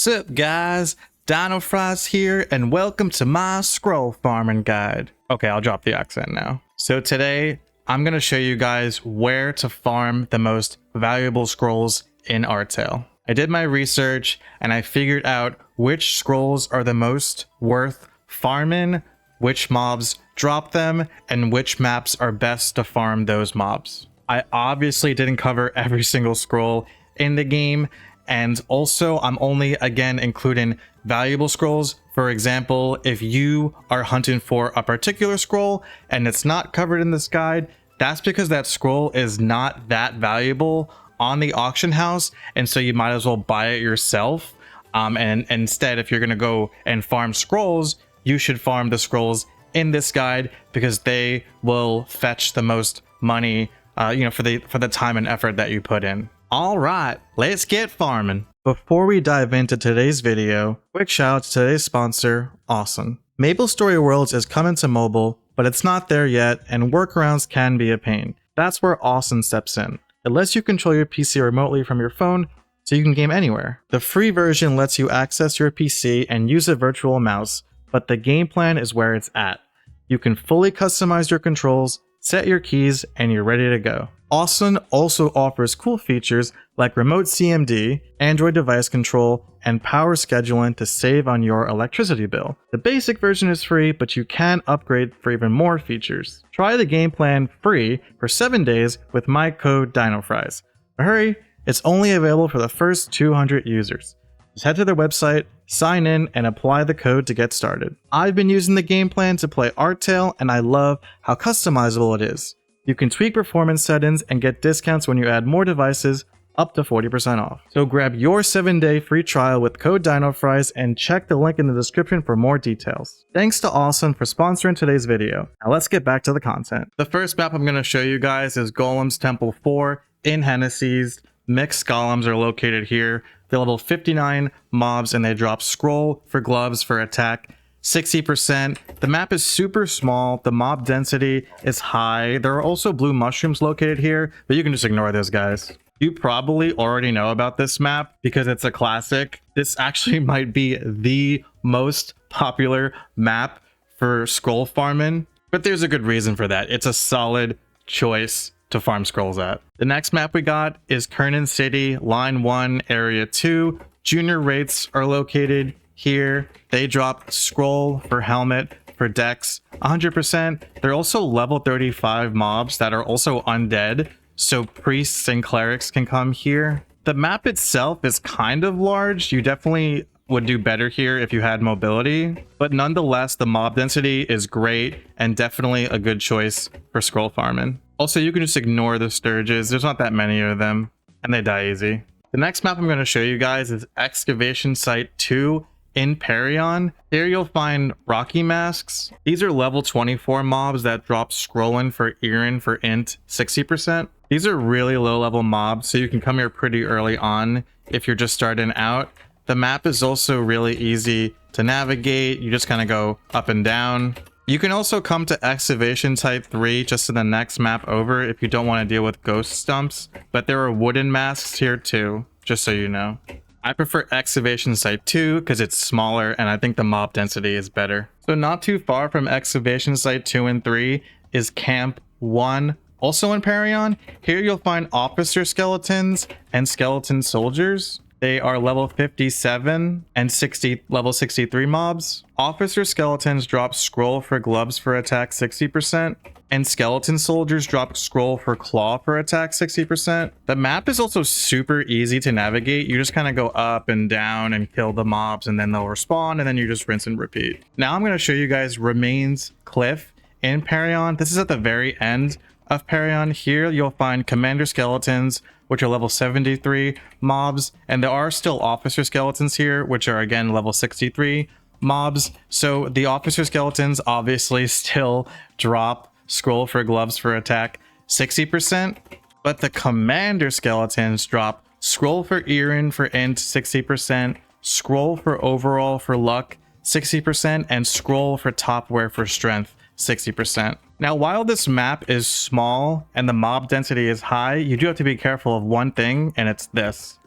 Sup guys, dinofries here and welcome to my scroll farming guide. Okay, I'll drop the accent now. So today I'm going to show you guys where to farm the most valuable scrolls in Artale. I did my research and I figured out which scrolls are the most worth farming, which mobs drop them, and which maps are best to farm those mobs. I obviously didn't cover every single scroll in the game, and also I'm only again including valuable scrolls. For example, if you are hunting for a particular scroll and it's not covered in this guide, that's because that scroll is not that valuable on the auction house, and so you might as well buy it yourself. And instead, if you're gonna go and farm scrolls, you should farm the scrolls in this guide because they will fetch the most money, for the time and effort that you put in. All right, let's get farming. Before we dive into today's video, quick shout out to today's sponsor, AweSun. Maple Story Worlds is coming to mobile, but it's not there yet, and workarounds can be a pain. That's where AweSun steps in. It lets you control your PC remotely from your phone, so you can game anywhere. The free version lets you access your PC and use a virtual mouse, but the game plan is where it's at. You can fully customize your controls, set your keys, and you're ready to go. AweSun also offers cool features like remote CMD, Android device control, and power scheduling to save on your electricity bill. The basic version is free, but you can upgrade for even more features. Try the game plan free for 7 days with my code dinofries. But hurry, it's only available for the first 200 users. Just head to their website, sign in, and apply the code to get started. I've been using the game plan to play Artale, and I love how customizable it is. You can tweak performance settings and get discounts when you add more devices, up to 40% off. So grab your 7-day free trial with code dinofries and check the link in the description for more details. Thanks to AweSun for sponsoring today's video. Now let's get back to the content. The first map I'm going to show you guys is Golem's Temple 4 in Hennessy's. Mixed golems are located here. They're level 59 mobs and they drop scroll for gloves for attack 60%. The map is super small. The mob density is high. There are also blue mushrooms located here, but you can just ignore those guys. You probably already know about this map because it's a classic. This actually might be the most popular map for scroll farming, but there's a good reason for that. It's a solid choice to farm scrolls at. The next map we got is Kernan City, Line 1, Area 2. Junior rates are located here. They drop scroll for helmet for dex 100%. They're also level 35 mobs that are also undead, so priests and clerics can come here. The map itself is kind of large. You definitely would do better here if you had mobility, but nonetheless the mob density is great and definitely a good choice for scroll farming. Also, you can just ignore the sturges. There's not that many of them and they die easy. The next map I'm going to show you guys is Excavation Site II in Prairie. Here you'll find Rocky Masks. These are level 24 mobs that drop scrolling for Erin for int 60%. These are really low level mobs, so you can come here pretty early on if you're just starting out. The map is also really easy to navigate. You just kind of go up and down. You can also come to Excavation Site III just in the next map over if you don't want to deal with ghost stumps, but there are wooden masks here too, just so you know. I prefer Excavation Site II because it's smaller and I think the mob density is better. So not too far from Excavation Site 2 and 3 is Camp 1, also in Prairie. Here you'll find officer skeletons and skeleton soldiers. They are level 57 and level 63 mobs. Officer skeletons drop scroll for gloves for attack 60%, and skeleton soldiers drop scroll for claw for attack 60%. The map is also super easy to navigate. You just kind of go up and down and kill the mobs and then they'll respawn and then you just rinse and repeat. Now I'm going to show you guys Remains Cliff in Prairie. This is at the very end of Prairie. Here you'll find commander skeletons, which are level 73 mobs, and there are still officer skeletons here, which are again level 63 mobs. So the officer skeletons obviously still drop scroll for gloves for attack 60%, but the commander skeletons drop scroll for Erin for int 60%, scroll for overall for luck 60%, and scroll for top wear for strength 60%. Now, while this map is small and the mob density is high, you do have to be careful of one thing, and it's this.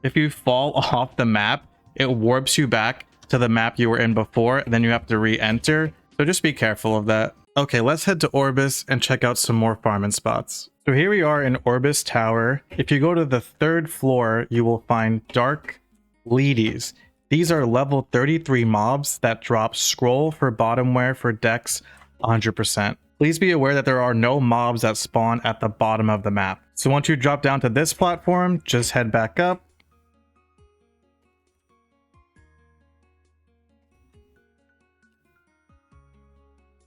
If you fall off the map, it warps you back to the map you were in before, and then you have to re-enter. So just be careful of that. Okay, let's head to Orbis and check out some more farming spots. So here we are in Orbis Tower. If you go to the 3rd floor, you will find Dark Leadies. These are level 33 mobs that drop scroll for bottomware for dex 100%. Please be aware that there are no mobs that spawn at the bottom of the map. So once you drop down to this platform, just head back up.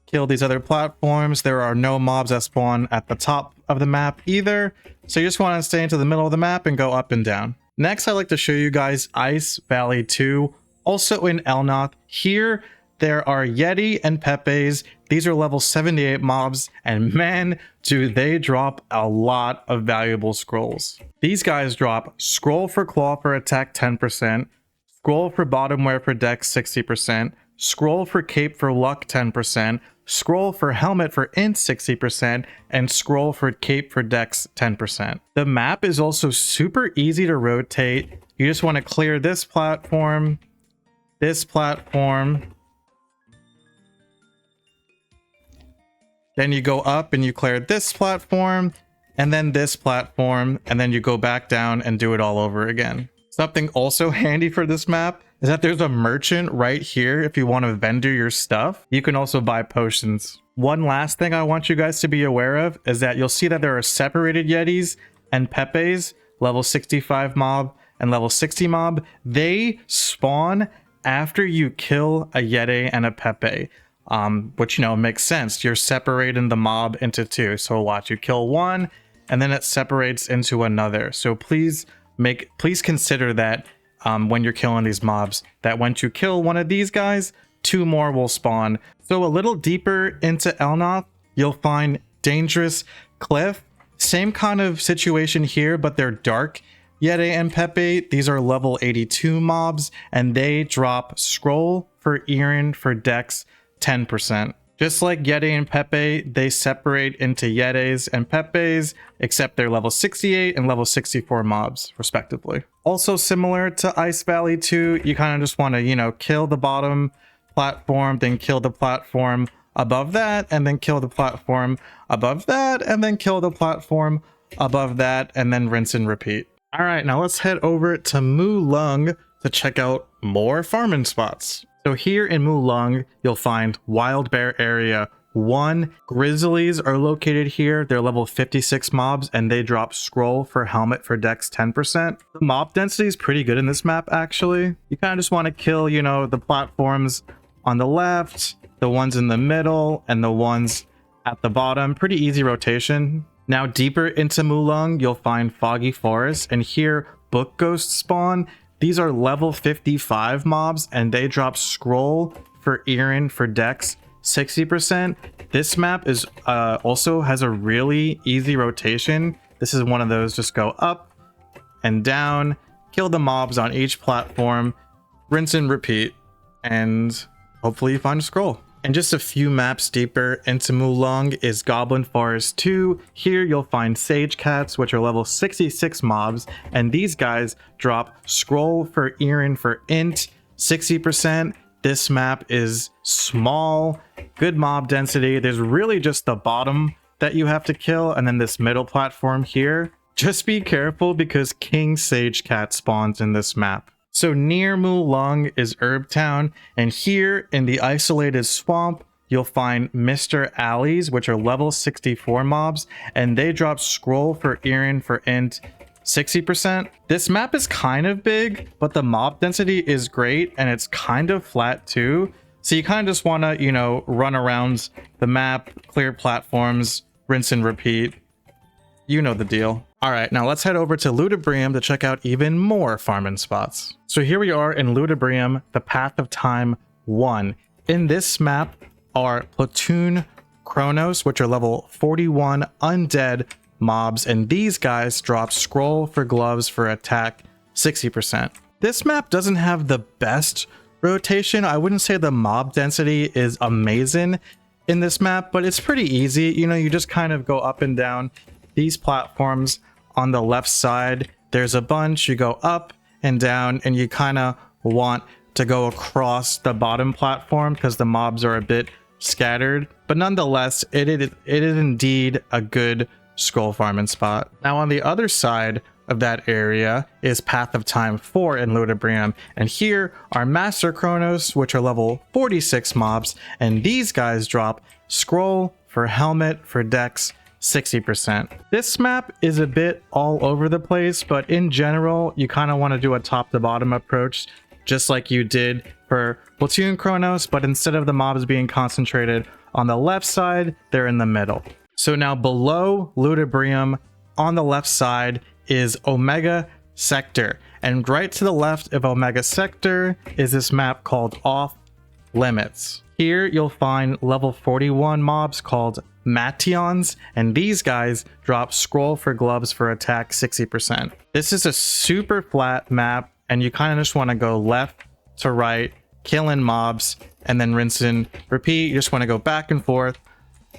Kill these other platforms. There are no mobs that spawn at the top of the map either. So you just want to stay into the middle of the map and go up and down. Next, I'd like to show you guys Ice Valley 2, also in Elnoth. Here, there are Yeti and Pepes. These are level 78 mobs, and man, do they drop a lot of valuable scrolls. These guys drop Scroll for Claw for attack 10%, Scroll for Bottomware for dex 60%, Scroll for Cape for luck 10%, Scroll for Helmet for int 60%, and Scroll for Cape for dex 10%. The map is also super easy to rotate. You just want to clear this platform, then you go up and you clear this platform, and then this platform, and then you go back down and do it all over again. Something also handy for this map is that there's a merchant right here. If you want to vendor your stuff, you can also buy potions. One last thing I want you guys to be aware of is that you'll see that there are separated Yetis and Pepes, level 65 mob and level 60 mob. They spawn after you kill a Yeti and a Pepe, which, you know, makes sense. You're separating the mob into two. So watch, you kill one and then it separates into another. So please consider that when you're killing these mobs, that once you kill one of these guys, 2 more will spawn. So a little deeper into Elnoth, you'll find Dangerous Cliff. Same kind of situation here, but they're dark Yeti and Pepe. These are level 82 mobs, and they drop Scroll for Erin for dex 10%. Just like Yeti and Pepe, they separate into Yetis and Pepes, except they're level 68 and level 64 mobs, respectively. Also similar to Ice Valley 2, you kind of just want to, you know, kill the bottom platform, then kill the platform above that, and then kill the platform above that, and then kill the platform above that, and then rinse and repeat. All right, now let's head over to Mu Lung to check out more farming spots. So here in Mu Lung, you'll find Wild Bear Area 1. Grizzlies are located here. They're level 56 mobs, and they drop Scroll for Helmet for dex 10%. The mob density is pretty good in this map, actually. You kind of just want to kill, you know, the platforms on the left, the ones in the middle, and the ones at the bottom. Pretty easy rotation. Now, deeper into Mu Lung, you'll find Foggy Forest, and here, Book Ghosts spawn. These are level 55 mobs, and they drop Scroll for Erin for dex 60%. This map is also has a really easy rotation. This is one of those, just go up and down, kill the mobs on each platform, rinse and repeat, and hopefully you find a scroll. And just a few maps deeper into Mu Lung is Goblin Forest 2. Here you'll find Sage Cats, which are level 66 mobs, and these guys drop Scroll for Erin for int 60%. This map is small, good mob density. There's really just the bottom that you have to kill, and then this middle platform here. Just be careful because King Sage Cat spawns in this map. So near Mu Lung is Herb Town, and here in the isolated swamp, you'll find Mr. Alleys, which are level 64 mobs, and they drop Scroll for Erin for int 60%. This map is kind of big, but the mob density is great, and it's kind of flat too. So you kind of just want to, you know, run around the map, clear platforms, rinse and repeat. You know the deal. All right, now let's head over to Ludibrium to check out even more farming spots. So here we are in Ludibrium, the Path of Time 1. In this map are Platoon Chronos, which are level 41 undead mobs, and these guys drop Scroll for Gloves for attack 60%. This map doesn't have the best rotation. I wouldn't say the mob density is amazing in this map, but it's pretty easy. You know, you just kind of go up and down these platforms. On the left side, there's a bunch. You go up and down, and you kind of want to go across the bottom platform because the mobs are a bit scattered. But nonetheless, it is indeed a good scroll farming spot. Now on the other side of that area is Path of Time 4 in Ludibrium, and here are Master Chronos, which are level 46 mobs, and these guys drop scroll for helmet for dex 60%. This map is a bit all over the place, but in general you kind of want to do a top to bottom approach, just like you did for Platoon Chronos, but instead of the mobs being concentrated on the left side, they're in the middle. So now below Ludibrium on the left side is Omega Sector, and right to the left of Omega Sector is this map called Off Limits. Here you'll find level 41 mobs called Mations, and these guys drop scroll for gloves for attack 60%. This is a super flat map, and you kind of just want to go left to right, killing mobs, and then rinse and repeat. You just want to go back and forth,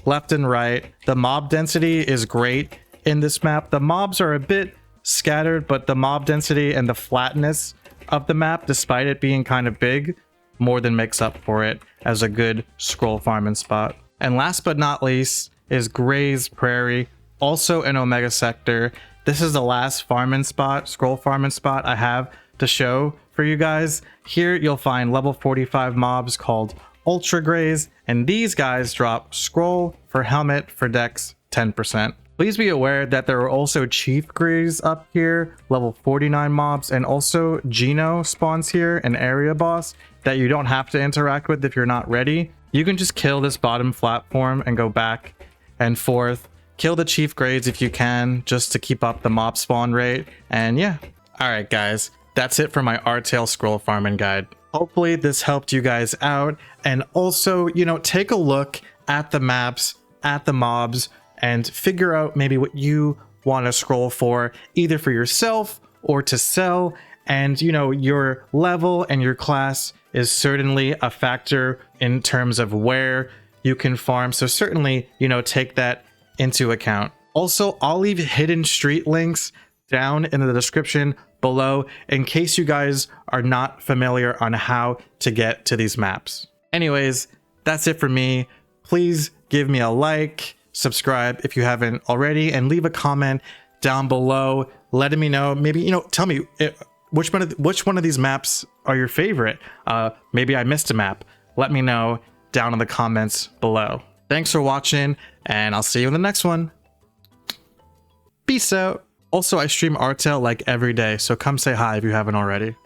left and right. The mob density is great in this map. The mobs are a bit scattered, but the mob density and the flatness of the map, despite it being kind of big, more than makes up for it as a good scroll farming spot. And last but not least is Gray's Prairie, also in Omega Sector. This is the last farming spot, scroll farming spot I have to show for you guys. Here you'll find level 45 mobs called Ultra Grays, and these guys drop scroll for helmet for dex 10%. Please be aware that there are also Chief Greys up here, level 49 mobs, and also Geno spawns here, an area boss that you don't have to interact with if you're not ready. You can just kill this bottom platform and go back and forth. Kill the Chief Greys if you can, just to keep up the mob spawn rate. And yeah. Alright guys, that's it for my artale scroll farming guide. Hopefully this helped you guys out. And also, you know, take a look at the maps, at the mobs, and figure out maybe what you want to scroll for, either for yourself or to sell. And you know, your level and your class is certainly a factor in terms of where you can farm. So certainly, you know, take that into account. Also, I'll leave hidden street links down in the description below in case you guys are not familiar on how to get to these maps. Anyways, that's it for me. Please give me a like, subscribe if you haven't already, and leave a comment down below letting me know, maybe, you know, tell me which one of these maps are your favorite. Maybe I missed a map. Let me know down in the comments below. Thanks for watching, and I'll see you in the next one. Peace out. Also, I stream artale like every day, so come say hi if you haven't already.